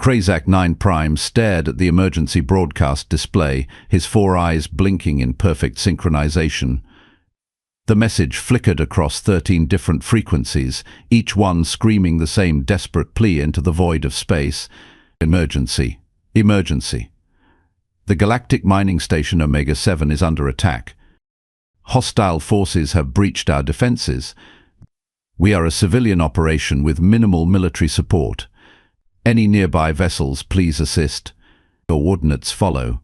Krazak 9 Prime stared at the emergency broadcast display, his four eyes blinking in perfect synchronization. The message flickered across 13 different frequencies, each one screaming the same desperate plea into the void of space. Emergency. Emergency. The Galactic mining station Omega-7 is under attack. Hostile forces have breached our defenses. We are a civilian operation with minimal military support. Any nearby vessels, please assist. Coordinates follow.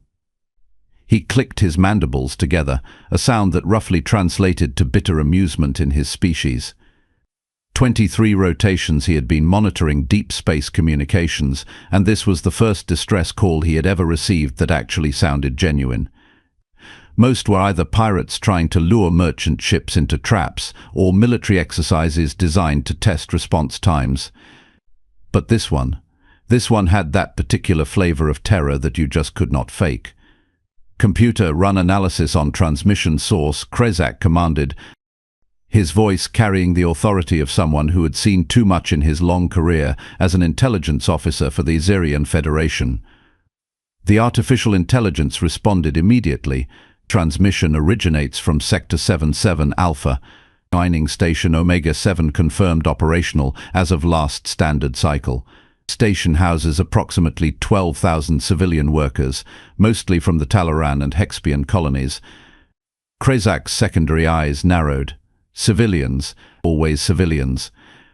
He clicked his mandibles together, a sound that roughly translated to bitter amusement in his species. 23 rotations he had been monitoring deep space communications, and this was the first distress call he had ever received that actually sounded genuine. Most were either pirates trying to lure merchant ships into traps, or military exercises designed to test response times. But this one had that particular flavor of terror that you just could not fake. Computer, run analysis on transmission source, Krazak commanded, his voice carrying the authority of someone who had seen too much in his long career as an intelligence officer for the Azerian Federation. The artificial intelligence responded immediately. Transmission originates from Sector 77 Alpha. Mining station Omega-7 confirmed operational as of last standard cycle. Station houses approximately 12,000 civilian workers, mostly from the Talaran and Hexpian colonies. Krazak's secondary eyes narrowed. Civilians, always civilians.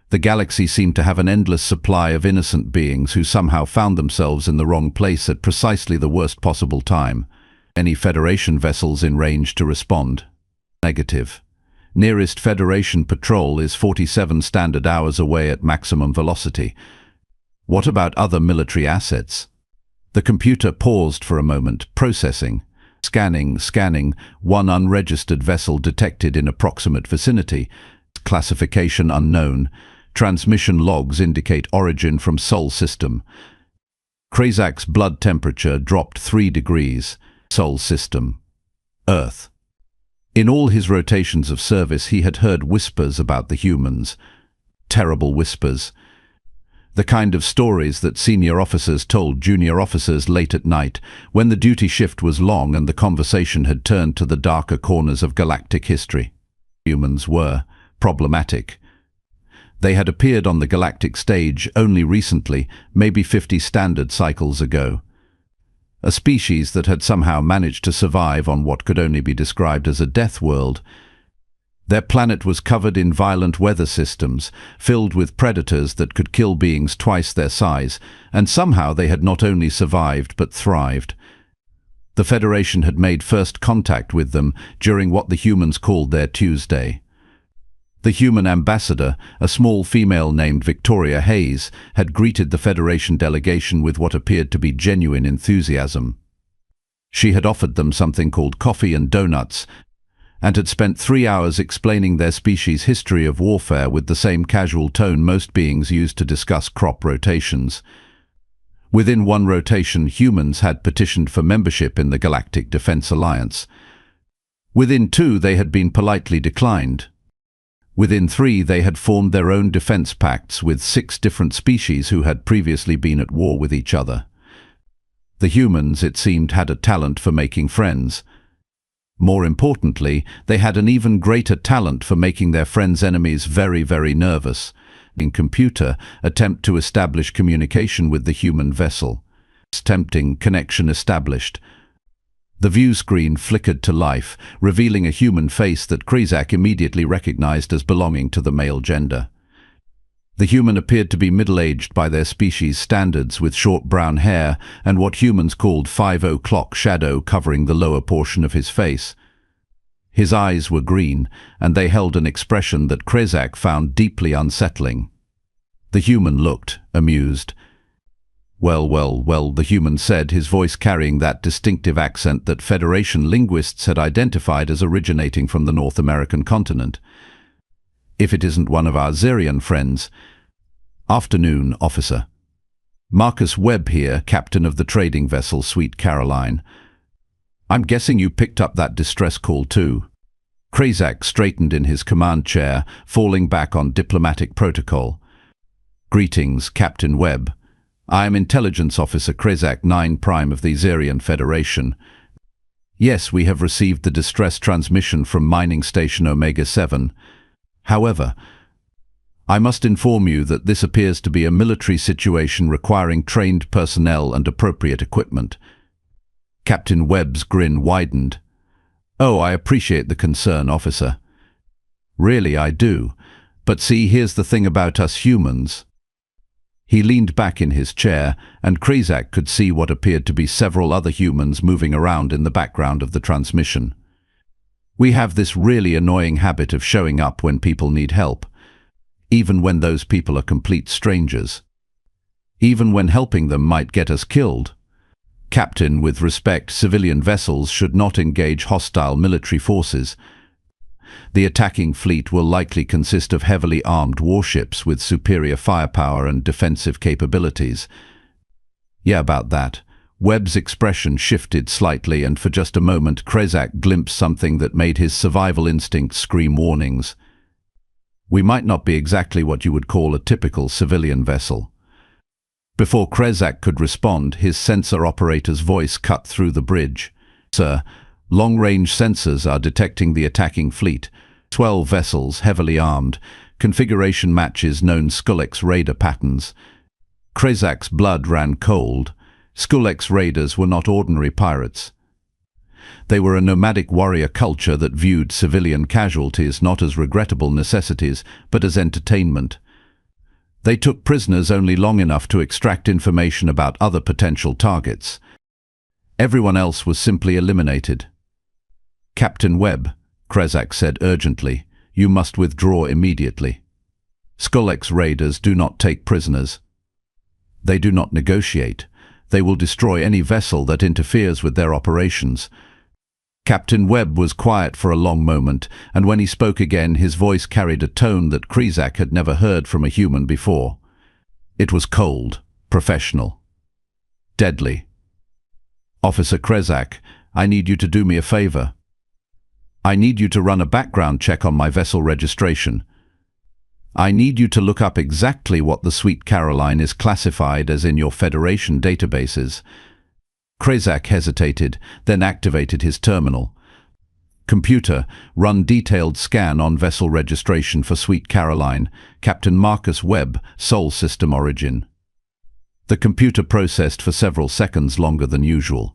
The galaxy seemed to have an endless supply of innocent beings who somehow found themselves in the wrong place at precisely the worst possible time. Any Federation vessels in range to respond? Negative. Nearest Federation patrol is 47 standard hours away at maximum velocity. What about other military assets? The computer paused for a moment, processing. Scanning. One unregistered vessel detected in approximate vicinity. Classification unknown. Transmission logs indicate origin from Sol system. Krazak's blood temperature dropped 3 degrees. Sol system. Earth. In all his rotations of service he had heard whispers about the humans. Terrible whispers. The kind of stories that senior officers told junior officers late at night, when the duty shift was long and the conversation had turned to the darker corners of galactic history. Humans were problematic. They had appeared on the galactic stage only recently, maybe 50 standard cycles ago. A species that had somehow managed to survive on what could only be described as a death world. Their planet was covered in violent weather systems, filled with predators that could kill beings twice their size, and somehow they had not only survived but thrived. The Federation had made first contact with them during what the humans called their Tuesday. The human ambassador, a small female named Victoria Hayes, had greeted the Federation delegation with what appeared to be genuine enthusiasm. She had offered them something called coffee and donuts, and had spent 3 hours explaining their species' history of warfare with the same casual tone most beings used to discuss crop rotations. Within one rotation, humans had petitioned for membership in the Galactic Defense Alliance. Within 2, they had been politely declined. Within 3, they had formed their own defense pacts with 6 different species who had previously been at war with each other. The humans, it seemed, had a talent for making friends. More importantly, they had an even greater talent for making their friends' enemies very, very nervous. In computer, attempt to establish communication with the human vessel. Tempting connection established. The view screen flickered to life, revealing a human face that Krazak immediately recognized as belonging to the male gender. The human appeared to be middle-aged by their species' standards, with short brown hair and what humans called 5 o'clock shadow covering the lower portion of his face. His eyes were green, and they held an expression that Krazak found deeply unsettling. The human looked amused. Well, the human said, his voice carrying that distinctive accent that Federation linguists had identified as originating from the North American continent. If it isn't one of our Zerian friends. Afternoon, officer. Marcus Webb here, captain of the trading vessel Sweet Caroline. I'm guessing you picked up that distress call too. Krazak straightened in his command chair, falling back on diplomatic protocol. Greetings, Captain Webb. I am Intelligence Officer Krezak 9 Prime of the Xerian Federation. Yes, we have received the distress transmission from Mining Station Omega-7. However, I must inform you that this appears to be a military situation requiring trained personnel and appropriate equipment. Captain Webb's grin widened. Oh, I appreciate the concern, officer. Really, I do. But see, here's the thing about us humans. He leaned back in his chair, and Krezak could see what appeared to be several other humans moving around in the background of the transmission. We have this really annoying habit of showing up when people need help, even when those people are complete strangers. Even when helping them might get us killed. Captain, with respect, civilian vessels should not engage hostile military forces. The attacking fleet will likely consist of heavily armed warships with superior firepower and defensive capabilities. Yeah, about that. Webb's expression shifted slightly, and for just a moment Krezak glimpsed something that made his survival instinct scream warnings. We might not be exactly what you would call a typical civilian vessel. Before Krezak could respond, his sensor operator's voice cut through the bridge. Sir, long-range sensors are detecting the attacking fleet. 12 vessels, heavily armed. Configuration matches known Skulex raider patterns. Krezak's blood ran cold. Skulex raiders were not ordinary pirates. They were a nomadic warrior culture that viewed civilian casualties not as regrettable necessities, but as entertainment. They took prisoners only long enough to extract information about other potential targets. Everyone else was simply eliminated. Captain Webb, Krezak said urgently, you must withdraw immediately. Skulex raiders do not take prisoners. They do not negotiate. They will destroy any vessel that interferes with their operations. Captain Webb was quiet for a long moment, and when he spoke again, his voice carried a tone that Krezak had never heard from a human before. It was cold, professional, deadly. Officer Krezak, I need you to do me a favor. I need you to run a background check on my vessel registration. I need you to look up exactly what the Sweet Caroline is classified as in your Federation databases. Krezak hesitated, then activated his terminal. Computer, run detailed scan on vessel registration for Sweet Caroline, Captain Marcus Webb, Sol System Origin. The computer processed for several seconds longer than usual.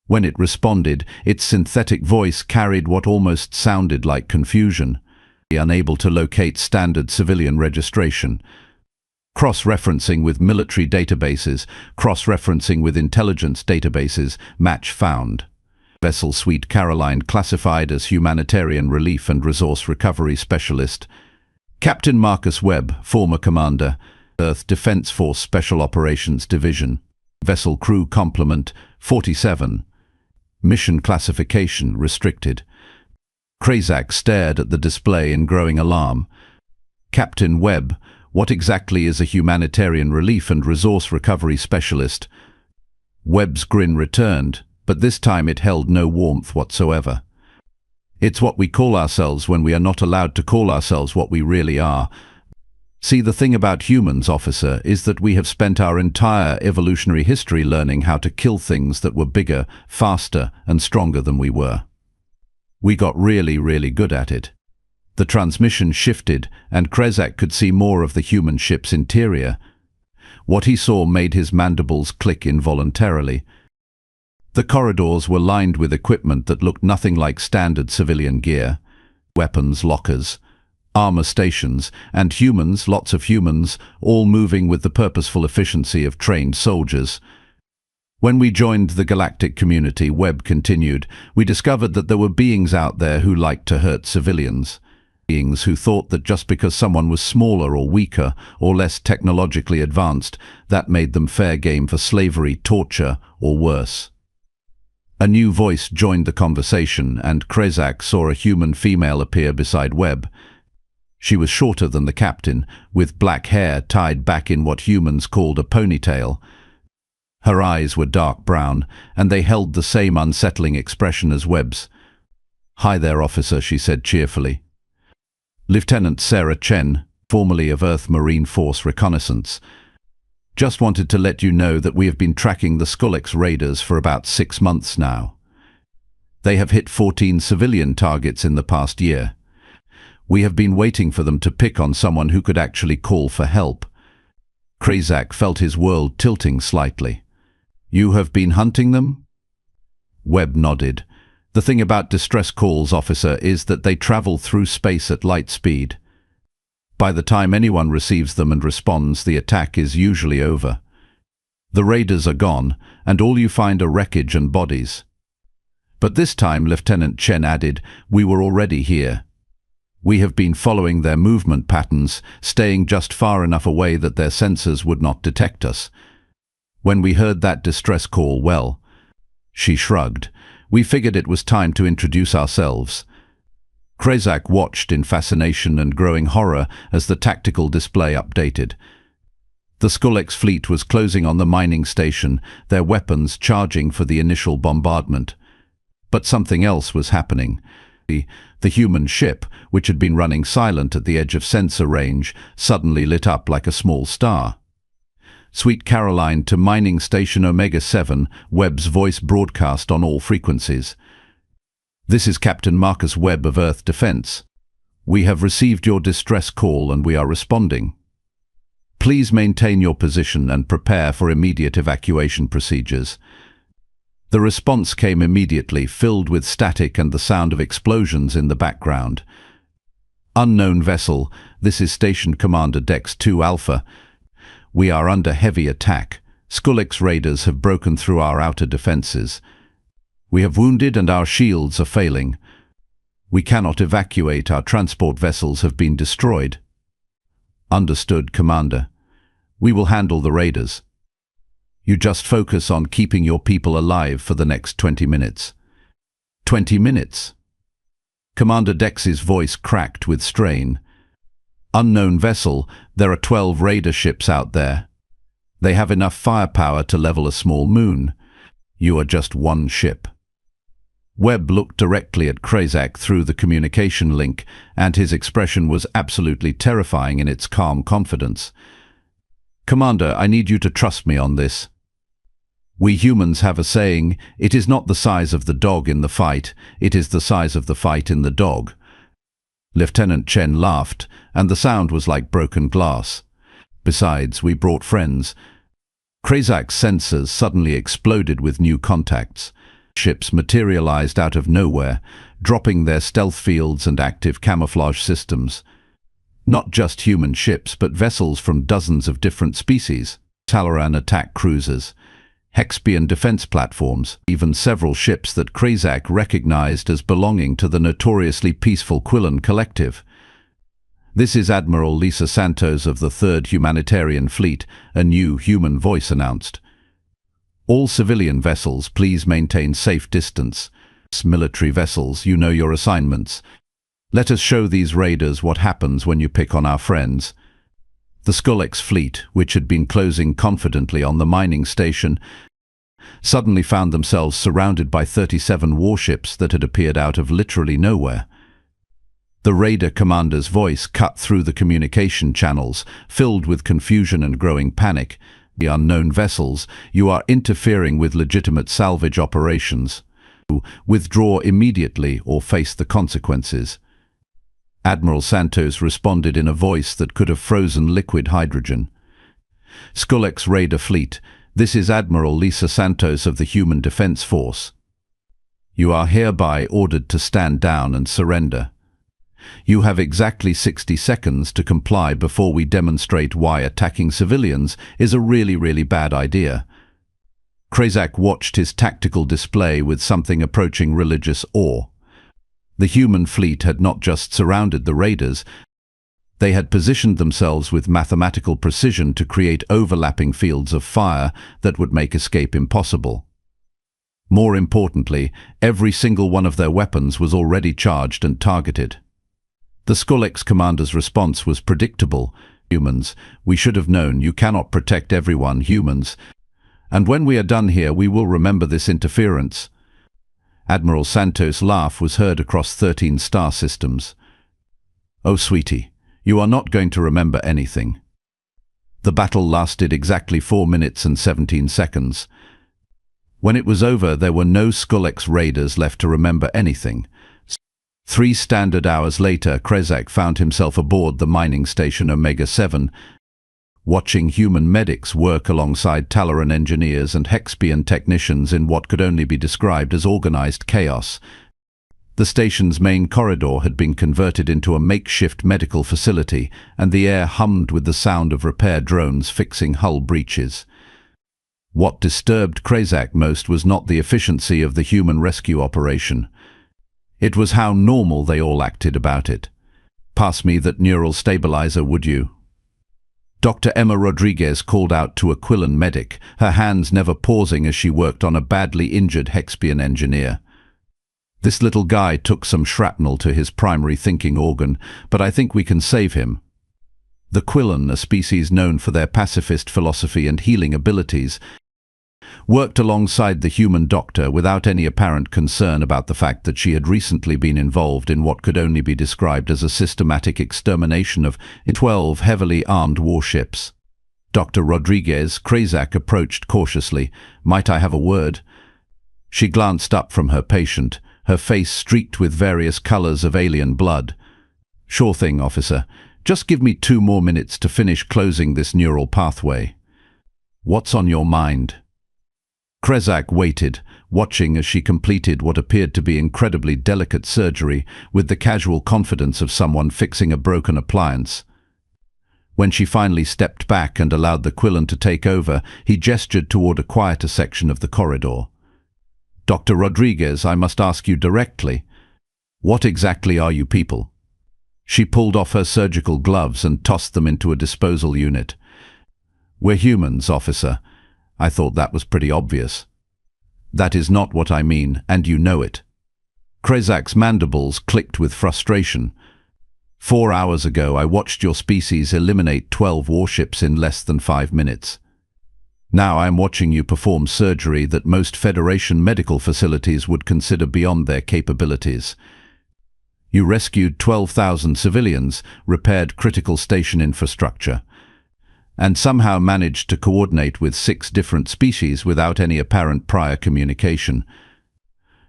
When it responded, its synthetic voice carried what almost sounded like confusion. Unable to locate standard civilian registration. Cross-referencing with military databases, cross-referencing with intelligence databases, match found. Vessel Sweet Caroline classified as Humanitarian Relief and Resource Recovery Specialist. Captain Marcus Webb, former commander, Earth Defense Force Special Operations Division. Vessel crew complement, 47. Mission classification, restricted. Krezak stared at the display in growing alarm. Captain Webb, what exactly is a Humanitarian Relief and Resource Recovery Specialist? Webb's grin returned, but this time it held no warmth whatsoever. It's what we call ourselves when we are not allowed to call ourselves what we really are. See, the thing about humans, officer, is that we have spent our entire evolutionary history learning how to kill things that were bigger, faster, and stronger than we were. We got really, really good at it. The transmission shifted, and Krezak could see more of the human ship's interior. What he saw made his mandibles click involuntarily. The corridors were lined with equipment that looked nothing like standard civilian gear. Weapons lockers, armor stations, and humans, lots of humans, all moving with the purposeful efficiency of trained soldiers. When we joined the Galactic community, Webb continued, we discovered that there were beings out there who liked to hurt civilians. Beings who thought that just because someone was smaller or weaker or less technologically advanced, that made them fair game for slavery, torture, or worse. A new voice joined the conversation, and Krezak saw a human female appear beside Webb. She was shorter than the captain, with black hair tied back in what humans called a ponytail. Her eyes were dark brown, and they held the same unsettling expression as Webb's. "Hi there, officer," she said cheerfully. Lieutenant Sarah Chen, formerly of Earth Marine Force Reconnaissance. Just wanted to let you know that we have been tracking the Skullex raiders for about 6 months now. They have hit 14 civilian targets in the past year. We have been waiting for them to pick on someone who could actually call for help. Krazak felt his world tilting slightly. You have been hunting them? Webb nodded. The thing about distress calls, officer, is that they travel through space at light speed. By the time anyone receives them and responds, the attack is usually over. The raiders are gone, and all you find are wreckage and bodies. But this time, Lieutenant Chen added, we were already here. We have been following their movement patterns, staying just far enough away that their sensors would not detect us. When we heard that distress call, well, she shrugged. We figured it was time to introduce ourselves. Krazak watched in fascination and growing horror as the tactical display updated. The Skullex fleet was closing on the mining station, their weapons charging for the initial bombardment. But something else was happening. The human ship, which had been running silent at the edge of sensor range, suddenly lit up like a small star. Sweet Caroline to Mining Station Omega-7, Webb's voice broadcast on all frequencies. This is Captain Marcus Webb of Earth Defense. We have received your distress call and we are responding. Please maintain your position and prepare for immediate evacuation procedures. The response came immediately, filled with static and the sound of explosions in the background. Unknown vessel, this is Station Commander Dex 2 Alpha. We are under heavy attack. Skullex raiders have broken through our outer defenses. We have wounded and our shields are failing. We cannot evacuate, our transport vessels have been destroyed. Understood, Commander. We will handle the raiders. You just focus on keeping your people alive for the next 20 minutes. 20 minutes? Commander Dex's voice cracked with strain. Unknown vessel, there are 12 raider ships out there. They have enough firepower to level a small moon. You are just one ship. Webb looked directly at Krazak through the communication link, and his expression was absolutely terrifying in its calm confidence. Commander, I need you to trust me on this. We humans have a saying, it is not the size of the dog in the fight, it is the size of the fight in the dog. Lieutenant Chen laughed, and the sound was like broken glass. Besides, we brought friends. Krazak's sensors suddenly exploded with new contacts. Ships materialized out of nowhere, dropping their stealth fields and active camouflage systems. Not just human ships, but vessels from dozens of different species. Talaran attack cruisers, Hexpian defense platforms, even several ships that Krazak recognized as belonging to the notoriously peaceful Quillan Collective. This is Admiral Lisa Santos of the 3rd Humanitarian Fleet, a new human voice announced. All civilian vessels, please maintain safe distance. Military vessels, you know your assignments. Let us show these raiders what happens when you pick on our friends. The Skullex fleet, which had been closing confidently on the mining station, suddenly found themselves surrounded by 37 warships that had appeared out of literally nowhere. The raider commander's voice cut through the communication channels, filled with confusion and growing panic. The unknown vessels, you are interfering with legitimate salvage operations. Withdraw immediately or face the consequences. Admiral Santos responded in a voice that could have frozen liquid hydrogen. Skullex Raider Fleet, this is Admiral Lisa Santos of the Human Defense Force. You are hereby ordered to stand down and surrender. You have exactly 60 seconds to comply before we demonstrate why attacking civilians is a really bad idea. Krazak watched his tactical display with something approaching religious awe. The human fleet had not just surrounded the raiders, they had positioned themselves with mathematical precision to create overlapping fields of fire that would make escape impossible. More importantly, every single one of their weapons was already charged and targeted. The Skullex commander's response was predictable. Humans, we should have known you cannot protect everyone, humans. And when we are done here, we will remember this interference. Admiral Santos' laugh was heard across 13 star systems. Oh, sweetie, you are not going to remember anything. The battle lasted exactly 4 minutes and 17 seconds. When it was over, there were no Skullx raiders left to remember anything. 3 standard hours later, Krezak found himself aboard the mining station Omega-7, watching human medics work alongside Talaran engineers and Hexpian technicians in what could only be described as organized chaos. The station's main corridor had been converted into a makeshift medical facility, and the air hummed with the sound of repair drones fixing hull breaches. What disturbed Krezak most was not the efficiency of the human rescue operation. It was how normal they all acted about it. "Pass me that neural stabilizer, would you?" Dr. Emma Rodriguez called out to a Quillan medic, her hands never pausing as she worked on a badly injured Hexpian engineer. "This little guy took some shrapnel to his primary thinking organ, but I think we can save him." The Quillan, a species known for their pacifist philosophy and healing abilities, worked alongside the human doctor without any apparent concern about the fact that she had recently been involved in what could only be described as a systematic extermination of 12 heavily armed warships. Dr. Rodriguez, Krezak approached cautiously. "Might I have a word?" She glanced up from her patient, her face streaked with various colors of alien blood. "Sure thing, officer. Just give me 2 more minutes to finish closing this neural pathway." "What's on your mind?" Krezak waited, watching as she completed what appeared to be incredibly delicate surgery with the casual confidence of someone fixing a broken appliance. When she finally stepped back and allowed the Quillan to take over, he gestured toward a quieter section of the corridor. "Dr. Rodriguez, I must ask you directly. What exactly are you people?" She pulled off her surgical gloves and tossed them into a disposal unit. "We're humans, officer. I thought that was pretty obvious." "That is not what I mean, and you know it." Krezak's mandibles clicked with frustration. 4 hours ago, I watched your species eliminate 12 warships in less than 5 minutes. Now I am watching you perform surgery that most Federation medical facilities would consider beyond their capabilities. You rescued 12,000 civilians, repaired critical station infrastructure, and somehow managed to coordinate with 6 different species without any apparent prior communication.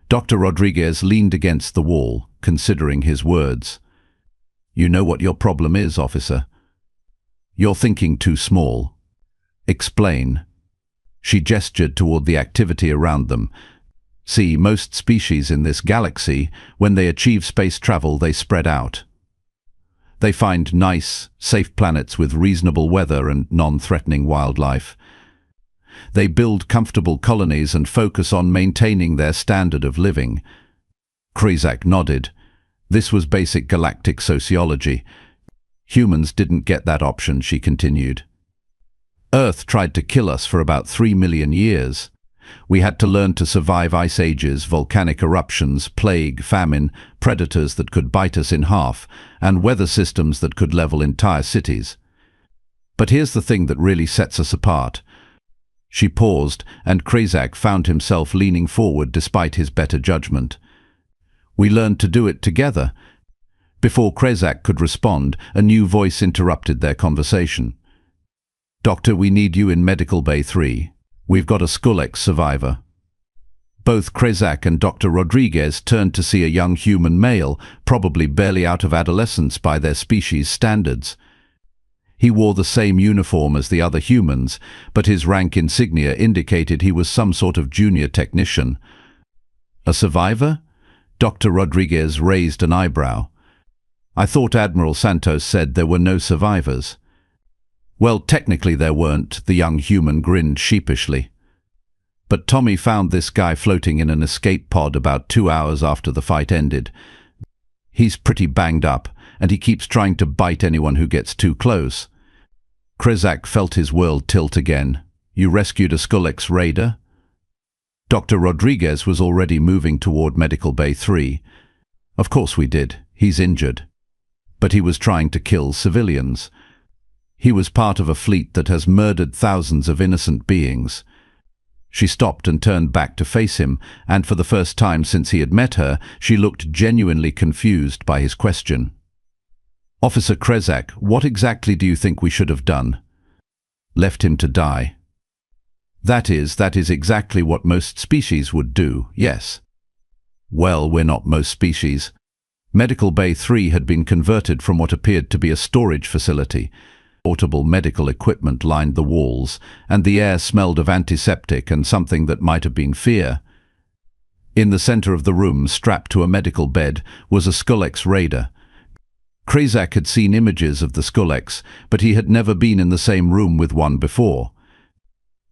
Dr. Rodriguez leaned against the wall, considering his words. "You know what your problem is, officer. You're thinking too small. Explain." She gestured toward the activity around them. "See, most species in this galaxy, when they achieve space travel, they spread out. They find nice, safe planets with reasonable weather and non-threatening wildlife. They build comfortable colonies and focus on maintaining their standard of living." Krezak nodded. This was basic galactic sociology. "Humans didn't get that option," she continued. "Earth tried to kill us for about 3 million years. We had to learn to survive ice ages, volcanic eruptions, plague, famine, predators that could bite us in half, and weather systems that could level entire cities. But here's the thing that really sets us apart." She paused, and Krezak found himself leaning forward despite his better judgment. "We learned to do it together." Before Krezak could respond, a new voice interrupted their conversation. "Doctor, we need you in Medical Bay 3. We've got a Skullx survivor." Both Krezak and Dr. Rodriguez turned to see a young human male, probably barely out of adolescence by their species' standards. He wore the same uniform as the other humans, but his rank insignia indicated he was some sort of junior technician. "A survivor?" Dr. Rodriguez raised an eyebrow. "I thought Admiral Santos said there were no survivors." "Well, technically there weren't," the young human grinned sheepishly. "But Tommy found this guy floating in an escape pod about 2 hours after the fight ended. He's pretty banged up, and he keeps trying to bite anyone who gets too close." Krezak felt his world tilt again. "You rescued a Skullx raider?" Dr. Rodriguez was already moving toward Medical Bay 3. "Of course we did. He's injured. But he was trying to kill civilians. He was part of a fleet that has murdered thousands of innocent beings." She stopped and turned back to face him, and for the first time since he had met her, she looked genuinely confused by his question. "Officer Krezak, what exactly do you think we should have done?" Left him to die. That is exactly what most species would do, yes. Well, we're not most species. Medical Bay 3 had been converted from what appeared to be a storage facility. Portable medical equipment lined the walls, and the air smelled of antiseptic and something that might have been fear. In the center of the room, strapped to a medical bed, was a Skulex raider. Krazak had seen images of the Skulex, but he had never been in the same room with one before.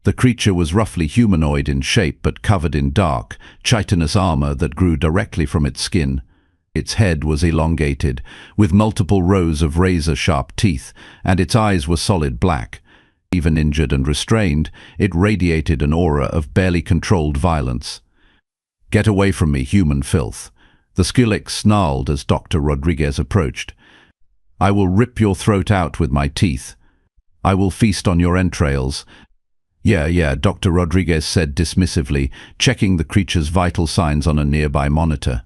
The creature was roughly humanoid in shape but covered in dark, chitinous armor that grew directly from its skin. Its head was elongated, with multiple rows of razor-sharp teeth, and its eyes were solid black. Even injured and restrained, it radiated an aura of barely controlled violence. "Get away from me, human filth." The Skulex snarled as Dr. Rodriguez approached. "I will rip your throat out with my teeth. I will feast on your entrails." Yeah, Dr. Rodriguez said dismissively, checking the creature's vital signs on a nearby monitor.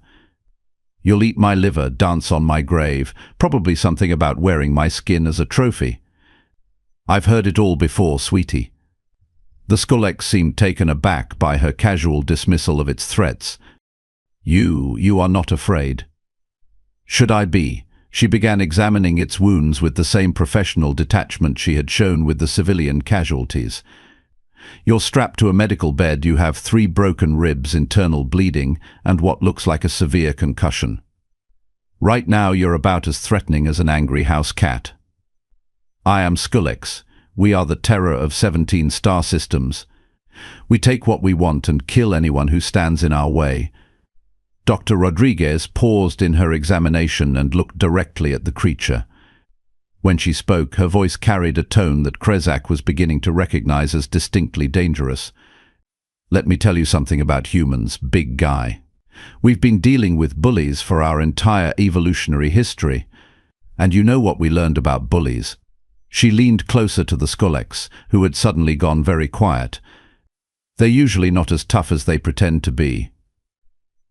"You'll eat my liver, dance on my grave, probably something about wearing my skin as a trophy." "I've heard it all before, sweetie." The Skulex seemed taken aback by her casual dismissal of its threats. You are not afraid." "Should I be?" She began examining its wounds with the same professional detachment she had shown with the civilian casualties. "You're strapped to a medical bed, you have 3 broken ribs, internal bleeding, and what looks like a severe concussion. Right now you're about as threatening as an angry house cat." "I am Skulex. We are the terror of 17 star systems. We take what we want and kill anyone who stands in our way." Dr. Rodriguez paused in her examination and looked directly at the creature. When she spoke, her voice carried a tone that Krazak was beginning to recognize as distinctly dangerous. "Let me tell you something about humans, big guy. We've been dealing with bullies for our entire evolutionary history. And you know what we learned about bullies." She leaned closer to the Skulex, who had suddenly gone very quiet. "They're usually not as tough as they pretend to be."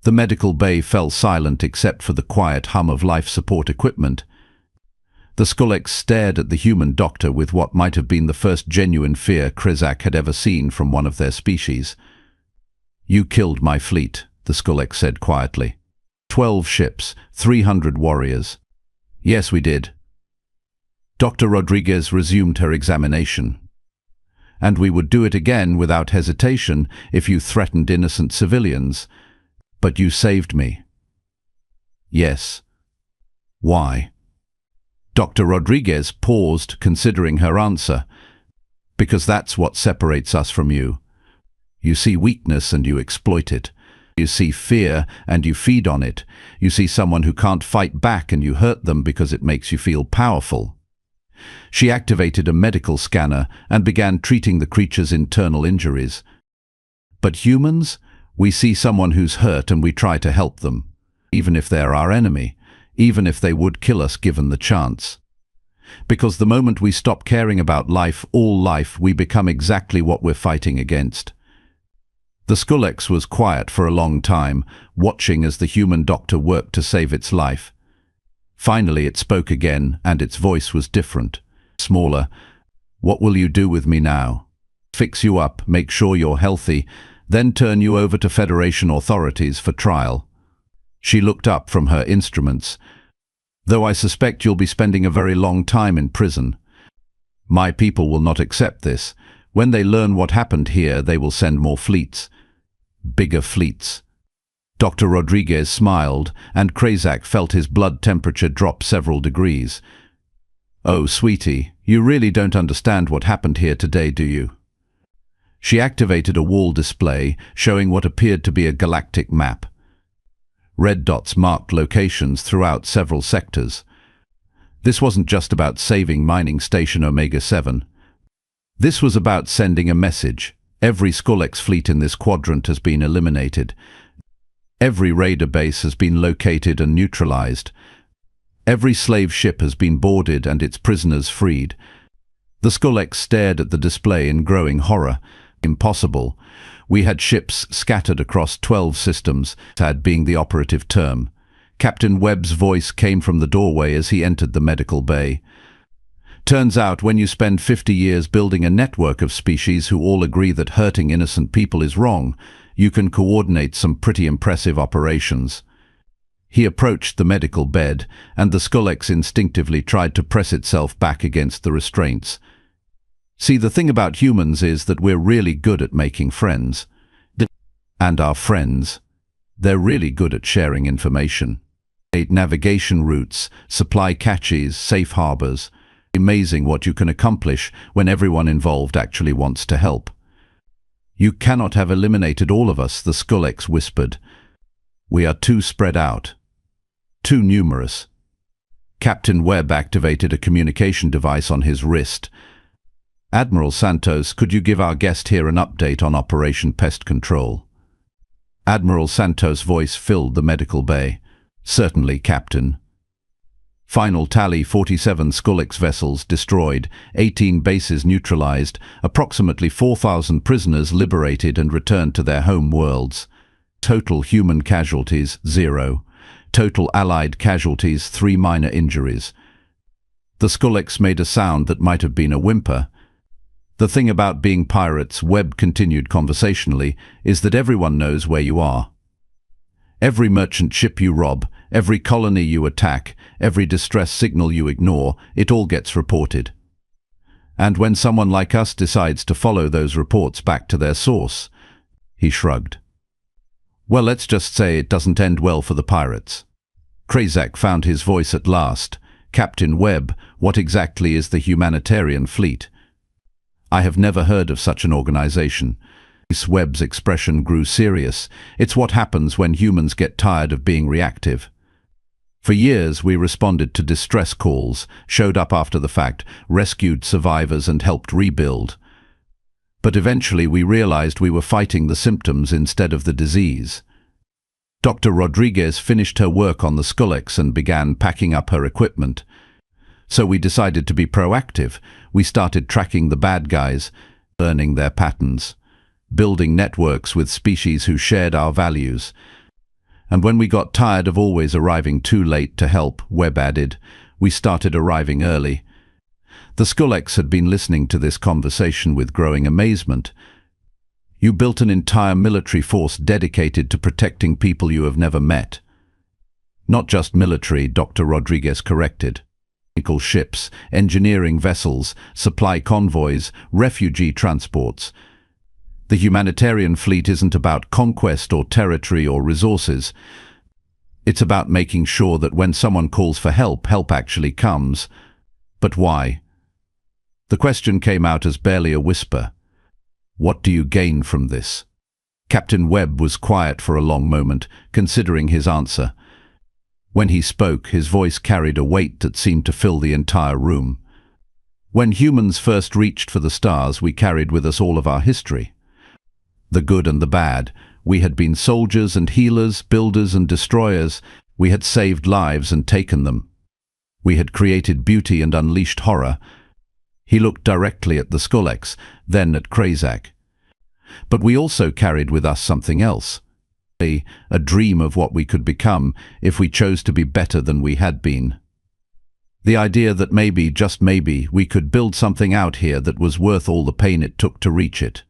The medical bay fell silent except for the quiet hum of life support equipment. The Skulex stared at the human doctor with what might have been the first genuine fear Krazak had ever seen from one of their species. "You killed my fleet," the Skulex said quietly. 12 ships, 300 warriors." "Yes, we did." Dr. Rodriguez resumed her examination. "And we would do it again without hesitation if you threatened innocent civilians. But you saved me." "Yes." "Why?" Dr. Rodriguez paused, considering her answer. "Because that's what separates us from you. You see weakness and you exploit it. You see fear and you feed on it. You see someone who can't fight back and you hurt them because it makes you feel powerful." She activated a medical scanner and began treating the creature's internal injuries. "But humans? We see someone who's hurt and we try to help them, even if they're our enemy, even if they would kill us given the chance. Because the moment we stop caring about life, all life, we become exactly what we're fighting against." The Skulex was quiet for a long time, watching as the human doctor worked to save its life. Finally it spoke again, and its voice was different, smaller. "What will you do with me now?" "Fix you up, make sure you're healthy, then turn you over to Federation authorities for trial." She looked up from her instruments. "Though I suspect you'll be spending a very long time in prison. My people will not accept this. When they learn what happened here, they will send more fleets. Bigger fleets." Dr. Rodriguez smiled, and Krazak felt his blood temperature drop several degrees. "Oh, sweetie, you really don't understand what happened here today, do you?" She activated a wall display, showing what appeared to be a galactic map. Red dots marked locations throughout several sectors. This wasn't just about saving mining station Omega-7. This was about sending a message. Every Skulex fleet in this quadrant has been eliminated. Every raider base has been located and neutralized. Every slave ship has been boarded and its prisoners freed. The Skulex stared at the display in growing horror. Impossible. We had ships scattered across 12 systems, sad being the operative term. Captain Webb's voice came from the doorway as he entered the medical bay. Turns out when you spend 50 years building a network of species who all agree that hurting innocent people is wrong, you can coordinate some pretty impressive operations. He approached the medical bed, and the Skullx instinctively tried to press itself back against the restraints. See, the thing about humans is that we're really good at making friends. And our friends, they're really good at sharing information. Navigation routes, supply caches, safe harbors. Amazing what you can accomplish when everyone involved actually wants to help. You cannot have eliminated all of us, the Skullx whispered. We are too spread out. Too numerous. Captain Webb activated a communication device on his wrist. Admiral Santos, could you give our guest here an update on Operation Pest Control? Admiral Santos' voice filled the medical bay. Certainly, Captain. Final tally: 47 Skullx vessels destroyed, 18 bases neutralized, approximately 4,000 prisoners liberated and returned to their home worlds. Total human casualties, 0. Total Allied casualties, 3 minor injuries. The Skullx made a sound that might have been a whimper. The thing about being pirates, Webb continued conversationally, is that everyone knows where you are. Every merchant ship you rob, every colony you attack, every distress signal you ignore, it all gets reported. And when someone like us decides to follow those reports back to their source, he shrugged. Well, let's just say it doesn't end well for the pirates. Krazak found his voice at last. Captain Webb, what exactly is the humanitarian fleet? I have never heard of such an organization. Webb's expression grew serious. It's what happens when humans get tired of being reactive. For years we responded to distress calls, showed up after the fact, rescued survivors and helped rebuild. But eventually we realized we were fighting the symptoms instead of the disease. Dr. Rodriguez finished her work on the Skullx and began packing up her equipment. So we decided to be proactive. We started tracking the bad guys, learning their patterns, building networks with species who shared our values. And when we got tired of always arriving too late to help, Webb added, we started arriving early. The Skullx had been listening to this conversation with growing amazement. You built an entire military force dedicated to protecting people you have never met. Not just military, Dr. Rodriguez corrected. Ships, engineering vessels, supply convoys, refugee transports. The humanitarian fleet isn't about conquest or territory or resources. It's about making sure that when someone calls for help, help actually comes. But why? The question came out as barely a whisper. What do you gain from this? Captain Webb was quiet for a long moment, considering his answer. When he spoke, his voice carried a weight that seemed to fill the entire room. When humans first reached for the stars, we carried with us all of our history. The good and the bad. We had been soldiers and healers, builders and destroyers. We had saved lives and taken them. We had created beauty and unleashed horror. He looked directly at the Skullx, then at Krazak. But we also carried with us something else. A dream of what we could become if we chose to be better than we had been. The idea that maybe, just maybe, we could build something out here that was worth all the pain it took to reach it.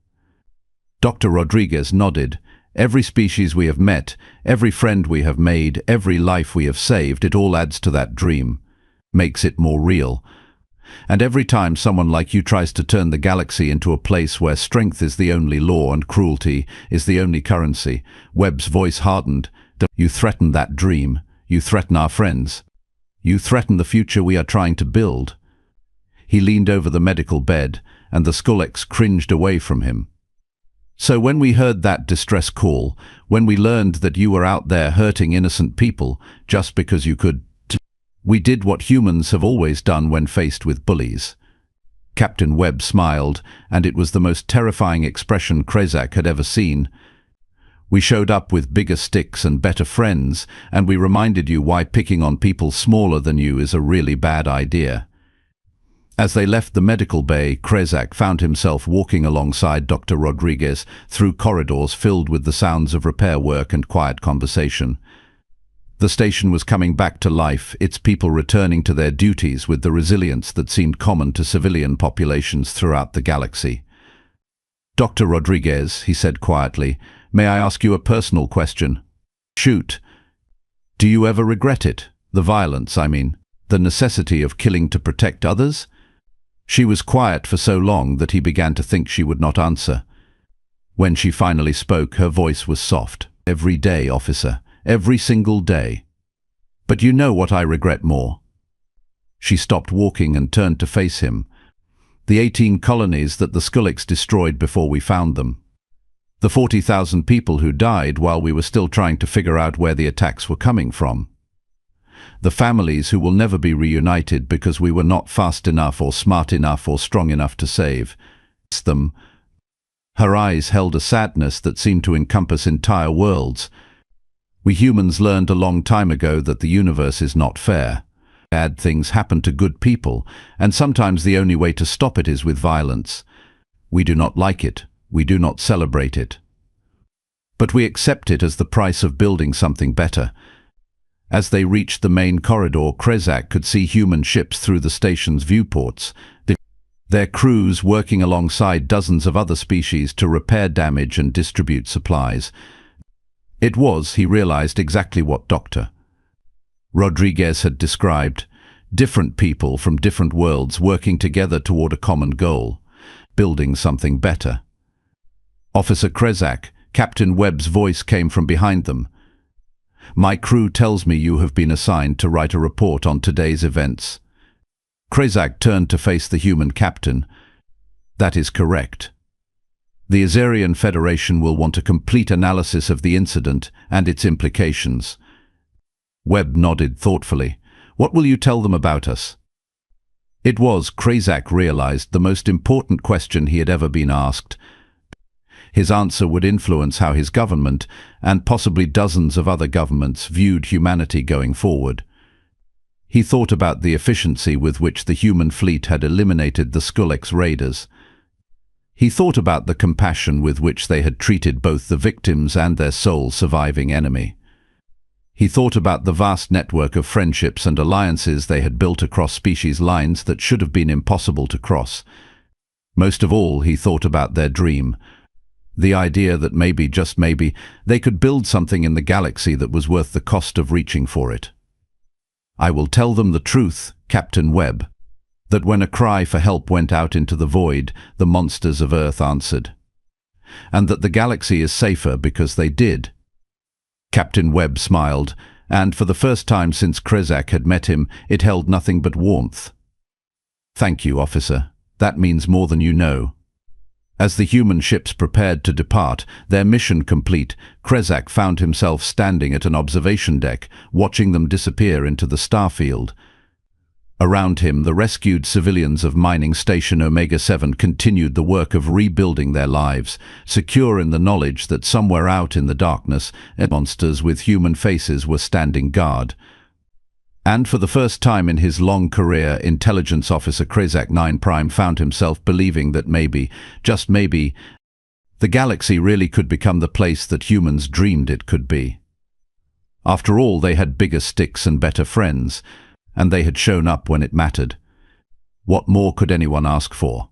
Dr. Rodriguez nodded. Every species we have met, every friend we have made, every life we have saved, it all adds to that dream, makes it more real. And every time someone like you tries to turn the galaxy into a place where strength is the only law and cruelty is the only currency, Webb's voice hardened. You threaten that dream. You threaten our friends. You threaten the future we are trying to build. He leaned over the medical bed, and the Skullx cringed away from him. So when we heard that distress call, when we learned that you were out there hurting innocent people just because you could, we did what humans have always done when faced with bullies. Captain Webb smiled, and it was the most terrifying expression Krazak had ever seen. We showed up with bigger sticks and better friends, and we reminded you why picking on people smaller than you is a really bad idea. As they left the medical bay, Krazak found himself walking alongside Dr. Rodriguez through corridors filled with the sounds of repair work and quiet conversation. The station was coming back to life, its people returning to their duties with the resilience that seemed common to civilian populations throughout the galaxy. "Dr. Rodriguez," he said quietly, "may I ask you a personal question?" "Shoot." "Do you ever regret it? The violence, I mean. The necessity of killing to protect others?" She was quiet for so long that he began to think she would not answer. When she finally spoke, her voice was soft. "Every day, officer. Every single day. But you know what I regret more?" She stopped walking and turned to face him. "The 18 colonies that the Skulks destroyed before we found them. The 40,000 people who died while we were still trying to figure out where the attacks were coming from. The families who will never be reunited because we were not fast enough or smart enough or strong enough to save them." Her eyes held a sadness that seemed to encompass entire worlds. "We humans learned a long time ago that the universe is not fair. Bad things happen to good people, and sometimes the only way to stop it is with violence. We do not like it. We do not celebrate it. But we accept it as the price of building something better." As they reached the main corridor, Krezak could see human ships through the station's viewports, their crews working alongside dozens of other species to repair damage and distribute supplies. It was, he realized, exactly what Dr. Rodriguez had described. Different people from different worlds working together toward a common goal, building something better. "Officer Krezak," Captain Webb's voice came from behind them. "My crew tells me you have been assigned to write a report on today's events." Krezak turned to face the human captain. "That is correct. The Azarian Federation will want a complete analysis of the incident and its implications." Webb nodded thoughtfully. "What will you tell them about us?" It was, Krezak realized, the most important question he had ever been asked. His answer would influence how his government, and possibly dozens of other governments, viewed humanity going forward. He thought about the efficiency with which the human fleet had eliminated the Skulks raiders. He thought about the compassion with which they had treated both the victims and their sole surviving enemy. He thought about the vast network of friendships and alliances they had built across species lines that should have been impossible to cross. Most of all, he thought about their dream. The idea that maybe, just maybe, they could build something in the galaxy that was worth the cost of reaching for it. "I will tell them the truth, Captain Webb, that when a cry for help went out into the void, the monsters of Earth answered. And that the galaxy is safer because they did." Captain Webb smiled, and for the first time since Krezak had met him, it held nothing but warmth. "Thank you, officer. That means more than you know." As the human ships prepared to depart, their mission complete, Krezak found himself standing at an observation deck, watching them disappear into the starfield. Around him, the rescued civilians of mining station Omega-7 continued the work of rebuilding their lives, secure in the knowledge that somewhere out in the darkness, monsters with human faces were standing guard. And for the first time in his long career, Intelligence Officer Krezak 9 Prime found himself believing that maybe, just maybe, the galaxy really could become the place that humans dreamed it could be. After all, they had bigger sticks and better friends, and they had shown up when it mattered. What more could anyone ask for?